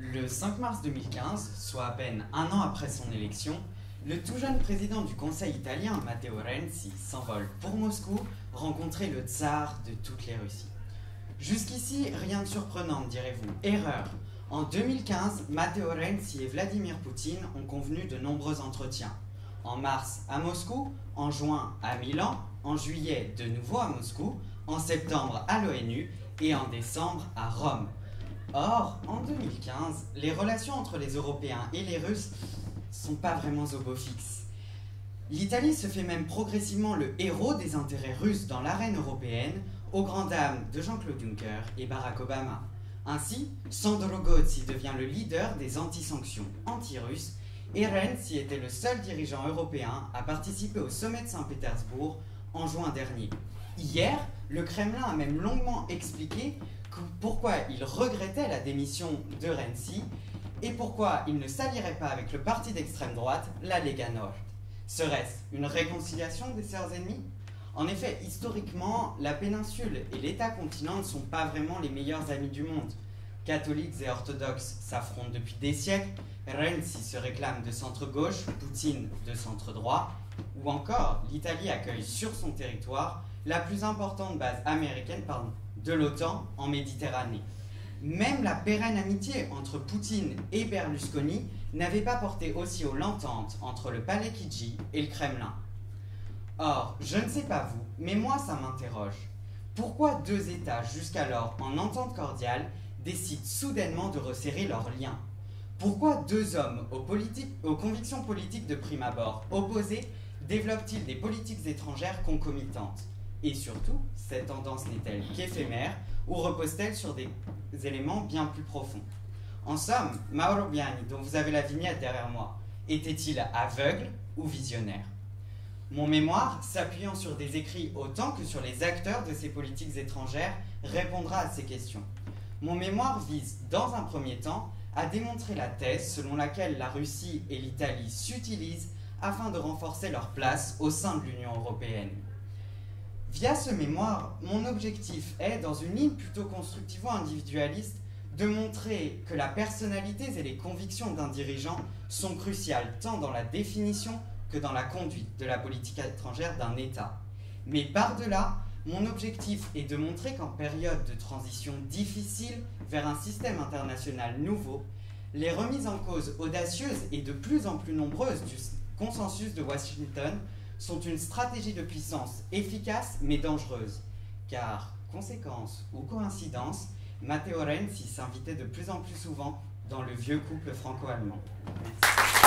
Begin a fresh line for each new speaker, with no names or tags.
Le 5 mars 2015, soit à peine un an après son élection, le tout jeune président du Conseil italien, Matteo Renzi, s'envole pour Moscou rencontrer le tsar de toutes les Russies. Jusqu'ici, rien de surprenant, direz-vous. Erreur. En 2015, Matteo Renzi et Vladimir Poutine ont convenu de nombreux entretiens. En mars à Moscou, en juin à Milan, en juillet de nouveau à Moscou, en septembre à l'ONU et en décembre à Rome. Or, en 2015, les relations entre les Européens et les Russes sont pas vraiment au beau fixe. L'Italie se fait même progressivement le héros des intérêts russes dans l'arène européenne, aux grandes dames de Jean-Claude Juncker et Barack Obama. Ainsi, Sandro Gozi devient le leader des anti-sanctions anti-russes et Renzi était le seul dirigeant européen à participer au sommet de Saint-Pétersbourg en juin dernier. Hier, le Kremlin a même longuement expliqué pourquoi il regrettait la démission de Renzi et pourquoi il ne s'allierait pas avec le parti d'extrême droite, la Lega Nord. Serait-ce une réconciliation des sœurs ennemies ? En effet, historiquement, la péninsule et l'État continent ne sont pas vraiment les meilleurs amis du monde. Catholiques et orthodoxes s'affrontent depuis des siècles, Renzi se réclame de centre-gauche, Poutine de centre-droit, ou encore l'Italie accueille sur son territoire la plus importante base américaine de l'OTAN en Méditerranée. Même la pérenne amitié entre Poutine et Berlusconi n'avait pas porté aussi haut l'entente entre le palais Chigi et le Kremlin. Or, je ne sais pas vous, mais moi ça m'interroge. Pourquoi deux États jusqu'alors en entente cordiale décident soudainement de resserrer leurs liens ? Pourquoi deux hommes aux convictions politiques de prime abord opposées développent-ils des politiques étrangères concomitantes ? Et surtout, cette tendance n'est-elle qu'éphémère ou repose-t-elle sur des éléments bien plus profonds ? En somme, Mauro Biani, dont vous avez la vignette derrière moi, était-il aveugle ou visionnaire ? Mon mémoire, s'appuyant sur des écrits autant que sur les acteurs de ces politiques étrangères, répondra à ces questions. Mon mémoire vise, dans un premier temps, à démontrer la thèse selon laquelle la Russie et l'Italie s'utilisent afin de renforcer leur place au sein de l'Union européenne. Via ce mémoire, mon objectif est, dans une ligne plutôt constructivo-individualiste, de montrer que la personnalité et les convictions d'un dirigeant sont cruciales tant dans la définition que dans la conduite de la politique étrangère d'un État. Mais par-delà, mon objectif est de montrer qu'en période de transition difficile vers un système international nouveau, les remises en cause audacieuses et de plus en plus nombreuses du consensus de Washington sont une stratégie de puissance efficace mais dangereuse. Car, conséquence ou coïncidence, Matteo Renzi s'invitait de plus en plus souvent dans le vieux couple franco-allemand. Merci.